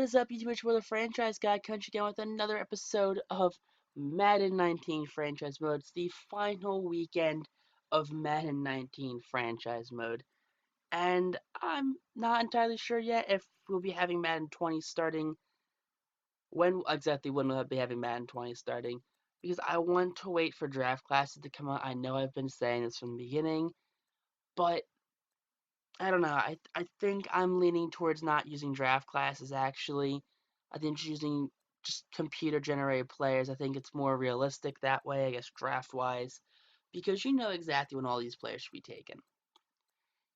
is up, YouTube? We're the Franchise Guy Country again with another episode of Madden 19 Franchise Mode. It's the final weekend of Madden 19 Franchise Mode, and I'm not entirely sure yet if we'll be having Madden 20 starting. When we'll be having Madden 20 starting, because I want to wait for draft classes to come out. I know I've been saying this from the beginning, but I don't know. I think I'm leaning towards not using draft classes actually. I think using just computer generated players. I think it's more realistic that way, I guess draft wise, because you know exactly when all these players should be taken.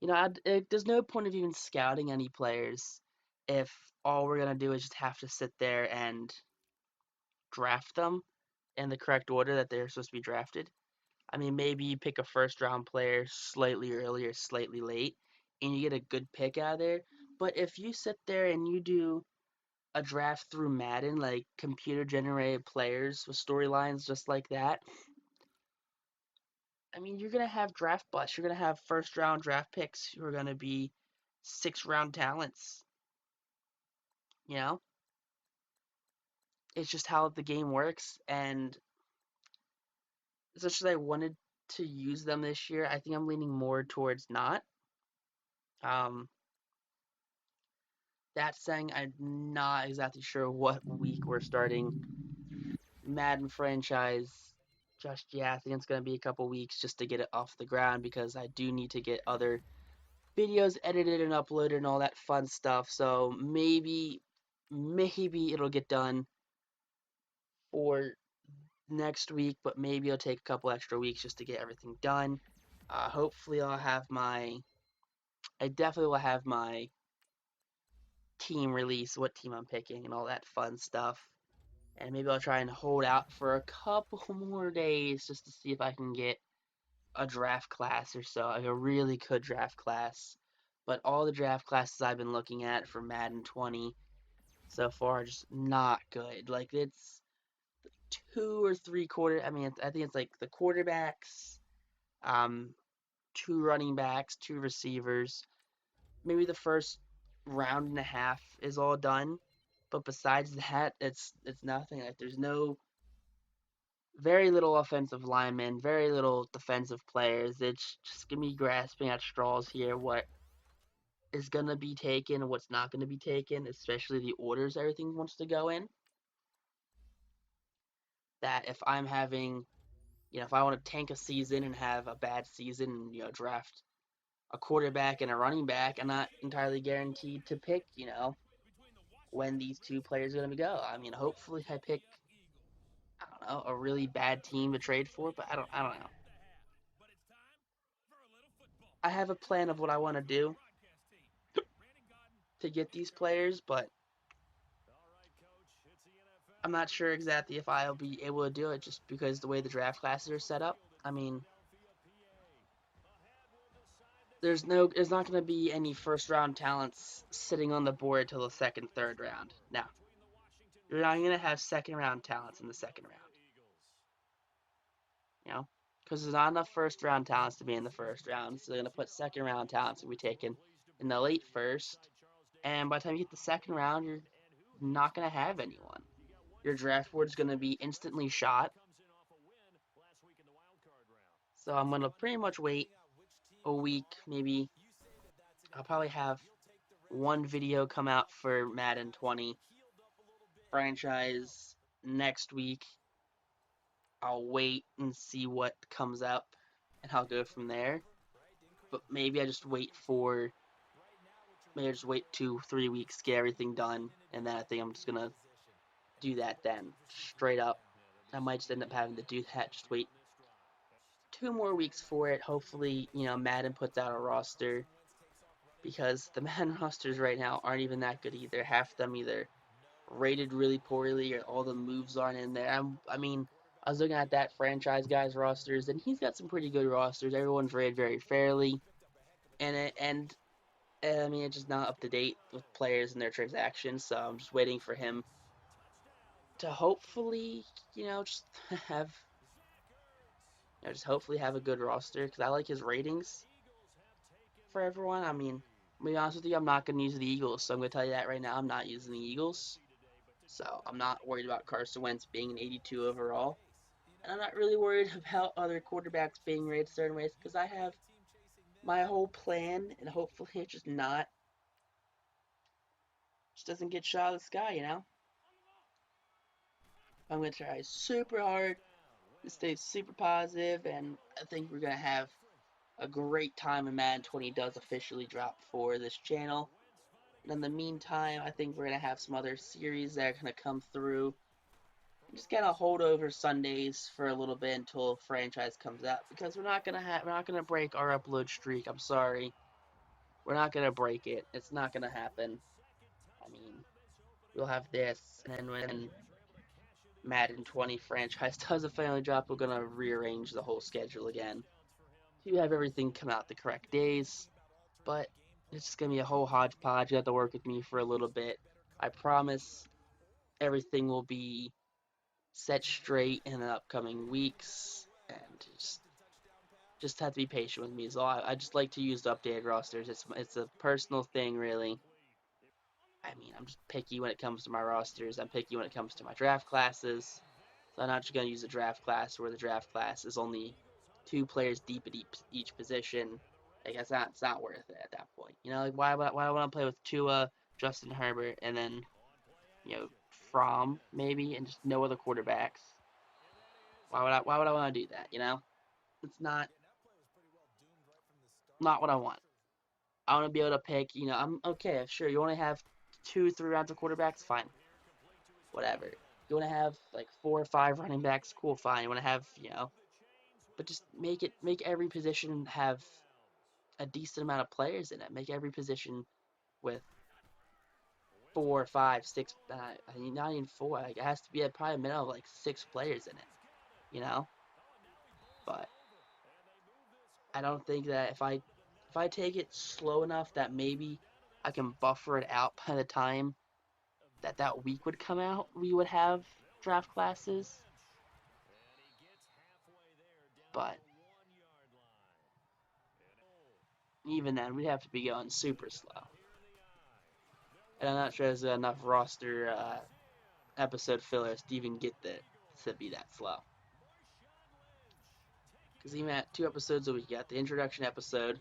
There's no point of even scouting any players if all we're gonna do is just have to sit there and draft them in the correct order that they're supposed to be drafted. I mean, maybe you pick a first round player slightly early or slightly late, and you get a good pick out of there. But if you sit there and you do a draft through Madden, like computer generated players with storylines just like that, I mean, you're going to have draft busts. You're going to have first round draft picks who are going to be 6th round talents. You know? It's just how the game works. And as much as I wanted to use them this year, I think I'm leaning more towards not. Um, That saying, I'm not exactly sure what week we're starting Madden franchise just yet. I think it's going to be a couple weeks just to get it off the ground because I do need to get other videos edited and uploaded and all that fun stuff. So maybe it'll get done for next week, but maybe it'll take a couple extra weeks just to get everything done. Hopefully, I definitely will have my team release, what team I'm picking, and all that fun stuff. And maybe I'll try and hold out for a couple more days just to see if I can get a draft class or so, like a really good draft class. But all the draft classes I've been looking at for Madden 20 so far are just not good. Like it's 2 or 3 quarter. I mean, I think it's like the quarterbacks, um, 2 running backs, 2 receivers. Maybe the first round and a half is all done, but besides that, it's nothing. Like there's no very little offensive linemen, very little defensive players. It's just gonna be grasping at straws here. What is gonna be taken and what's not gonna be taken, especially the orders everything wants to go in. That if I'm having, if I want to tank a season and have a bad season, and draft a quarterback and a running back, I'm not entirely guaranteed to pick, when these two players are gonna go. I mean, hopefully I pick, I don't know, a really bad team to trade for, but I don't know. I have a plan of what I want to do to get these players, but I'm not sure exactly if I'll be able to do it just because the way the draft classes are set up. I mean, there's not going to be any first round talents sitting on the board till the second, third round. Now, you're not going to have second round talents in the second round, you know, because there's not enough first round talents to be in the first round. So they're going to put second round talents to be taken in the late first, and by the time you get the second round, you're not going to have anyone. Your draft board is going to be instantly shot. So I'm going to pretty much wait a week, maybe. I'll probably have one video come out for Madden 20 franchise next week. I'll wait and see what comes up and I'll go from there. But maybe I just wait 2, 3 weeks, get everything done, and then I think I'm just gonna do that then. Straight up. I might just end up having to do that, just wait 2 more weeks for it. Hopefully, Madden puts out a roster because the Madden rosters right now aren't even that good either. Half of them either rated really poorly or all the moves aren't in there. I mean, I was looking at that franchise guy's rosters, and he's got some pretty good rosters. Everyone's rated very fairly, and I mean, it's just not up to date with players and their transactions. So I'm just waiting for him to hopefully, just have, just hopefully have a good roster because I like his ratings for everyone. I mean, To be honest with you, I'm not going to use the Eagles, so I'm going to tell you that right now. I'm not using the Eagles, so I'm not worried about Carson Wentz being an 82 overall. And I'm not really worried about other quarterbacks being rated certain ways because I have my whole plan, and hopefully it just doesn't get shot out of the sky, you know? I'm going to try super hard to stay super positive, and I think we're going to have a great time when Madden 20 does officially drop for this channel. And in the meantime, I think we're going to have some other series that are going to come through. Just gonna hold over Sundays for a little bit until franchise comes out because we're not gonna break our upload streak. I'm sorry, we're not gonna break it. It's not gonna happen. I mean, we'll have this, and then when Madden 20 franchise does a finally drop, we're gonna rearrange the whole schedule again to have everything come out the correct days. But it's just gonna be a whole hodgepodge. You have to work with me for a little bit. I promise everything will be set straight in the upcoming weeks, and just have to be patient with me. So I just like to use the updated rosters. It's a personal thing, really. I mean, I'm just picky when it comes to my rosters. I'm picky when it comes to my draft classes. So I'm not just gonna use a draft class where the draft class is only 2 players deep at each position. Like it's not worth it at that point. You know, like why do I want to play with Tua, Justin Herbert, and then Fromm maybe, and just no other quarterbacks? Why would I want to do that? You know, it's not what I want. I want to be able to pick. I'm okay. Sure, you want to have 2, 3 rounds of quarterbacks, fine, whatever. You want to have like 4 or 5 running backs, cool, fine. You want to have but just make every position have a decent amount of players in it. Make every position with 4, 5, 6. I mean, not even four. Like, it has to be probably a minimum of like 6 players in it. You know, but I don't think that if I take it slow enough that maybe I can buffer it out by the time that week would come out, we would have draft classes. But even then, we'd have to be going super slow. And I'm not sure there's enough roster episode fillers to even get to be that slow. Because even at 2 episodes a week, you got the introduction episode,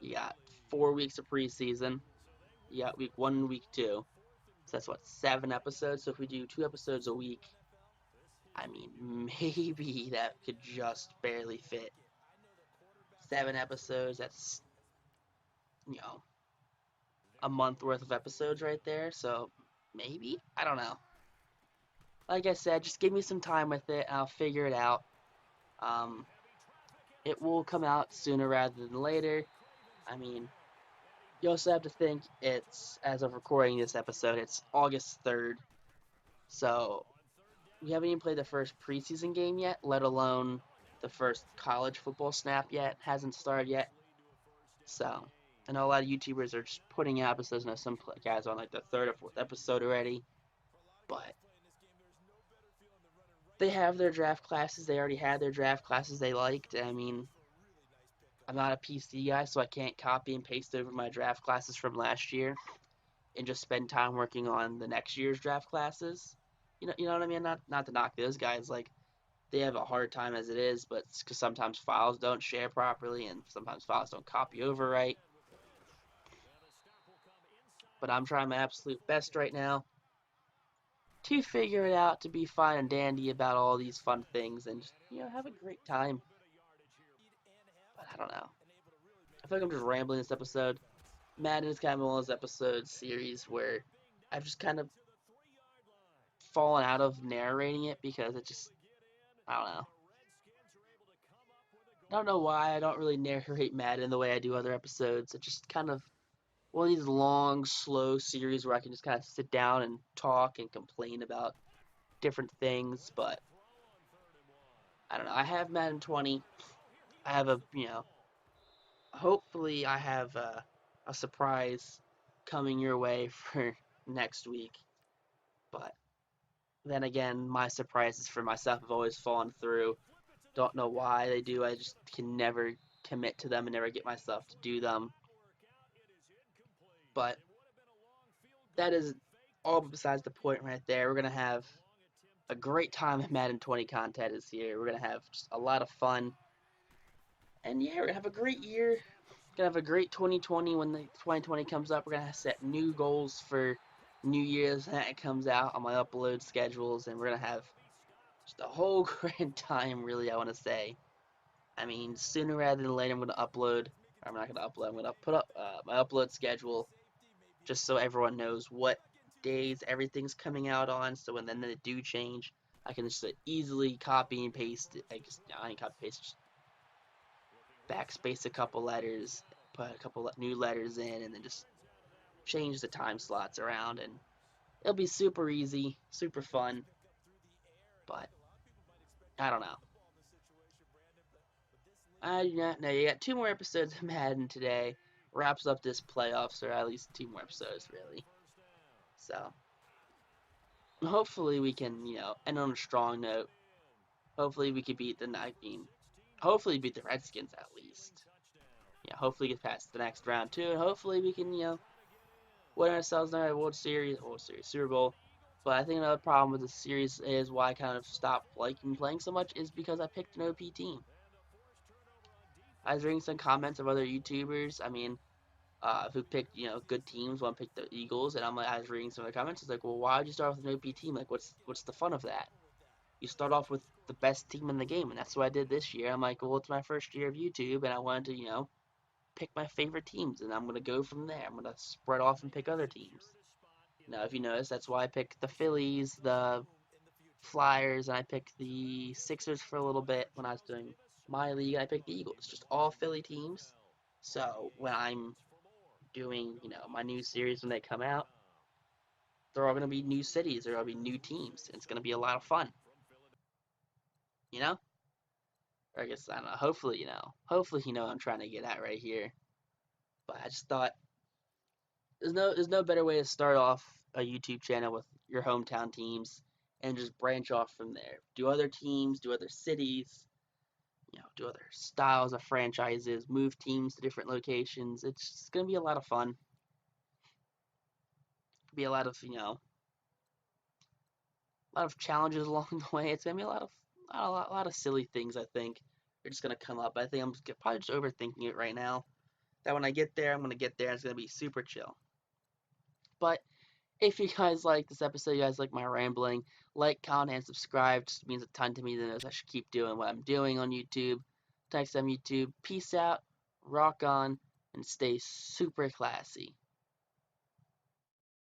you got 4 weeks of preseason, you got week 1 and week 2. So that's what, 7 episodes. So if we do 2 episodes a week, I mean, maybe that could just barely fit 7 episodes. That's you know a month worth of episodes right there. So maybe, I don't know. Like I said, just give me some time with it, and I'll figure it out. Um, it will come out sooner rather than later. I mean, you also have to think it's, as of recording this episode, it's August 3rd. So we haven't even played the first preseason game yet, let alone the first college football snap yet. Hasn't started yet. So I know a lot of YouTubers are just putting out episodes. I know some guys are on like the 3rd or 4th episode already. But they have their draft classes. They already had their draft classes they liked. I mean, I'm not a PC guy, so I can't copy and paste over my draft classes from last year and just spend time working on the next year's draft classes. You know what I mean? Not to knock those guys. Like, they have a hard time as it is, but it's because sometimes files don't share properly and sometimes files don't copy over right. But I'm trying my absolute best right now to figure it out, to be fine and dandy about all these fun things, and just have a great time. But I don't know. I feel like I'm just rambling this episode. Madden is kind of one of those episode series where I've just kind of fallen out of narrating it because it just, I don't know. I don't know why I don't really narrate Madden the way I do other episodes. It just kind of one of these long, slow series where I can just kind of sit down and talk and complain about different things. But I don't know. I have Madden 20. I have hopefully I have a surprise coming your way for next week. But then again, my surprises for myself have always fallen through. Don't know why they do. I just can never commit to them and never get myself to do them. But that is all besides the point right there. We're gonna have a great time at Madden 20 content this year. We're gonna have just a lot of fun, and yeah, we're gonna have a great year. We're gonna have a great 2020 when the 2020 comes up. We're gonna set new goals for New Year's when that comes out on my upload schedules, and we're gonna have just a whole grand time. Really, I want to say. I mean, sooner rather than later, I'm gonna upload. I'm not gonna upload. I'm gonna put up my upload schedule just so everyone knows what days everything's coming out on. So when then they do change, I can just easily copy and paste. I can copy paste, just backspace a couple letters, put a couple new letters in, and then just change the time slots around, and it'll be super easy, super fun. But I don't know. I do not know. You got 2 more episodes of Madden today. Wraps up this playoffs, or at least 2 more episodes, really. So hopefully we can, end on a strong note. Hopefully we could beat the I mean, hopefully beat the Redskins at least. Yeah, hopefully get past the next round too, and hopefully we can, win ourselves another World Series, Super Bowl. But I think another problem with the series is why I kind of stopped liking playing so much is because I picked an OP team. I was reading some comments of other YouTubers. I mean, who picked good teams. One picked the Eagles, and I was reading some of the comments. It's like, well, why would you start off with an OP team? Like, what's the fun of that? You start off with the best team in the game, and that's what I did this year. I'm like, well, it's my first year of YouTube, and I wanted to pick my favorite teams, and I'm gonna go from there. I'm gonna spread off and pick other teams. Now, if you notice, that's why I picked the Phillies, the Flyers, and I picked the Sixers for a little bit when I was doing my league. I picked the Eagles, just all Philly teams. So when I'm doing, my new series when they come out, they're all gonna be new cities. They're gonna be new teams. It's gonna be a lot of fun. You know? Or I guess I don't know. Hopefully, Hopefully, what I'm trying to get at right here. But I just thought there's no better way to start off a YouTube channel with your hometown teams and just branch off from there. Do other teams, do other cities, do other styles of franchises, move teams to different locations. It's just gonna be a lot of fun. Be a lot of a lot of challenges along the way. It's gonna be a lot of silly things. I think are just gonna come up. I think I'm probably just overthinking it right now. That when I get there, I'm gonna get there. And it's gonna be super chill. But if you guys like this episode, you guys like my rambling, like, comment, and subscribe. Just means a ton to me. That knows I should keep doing what I'm doing on YouTube. Thanks, YouTube. Peace out, rock on, and stay super classy.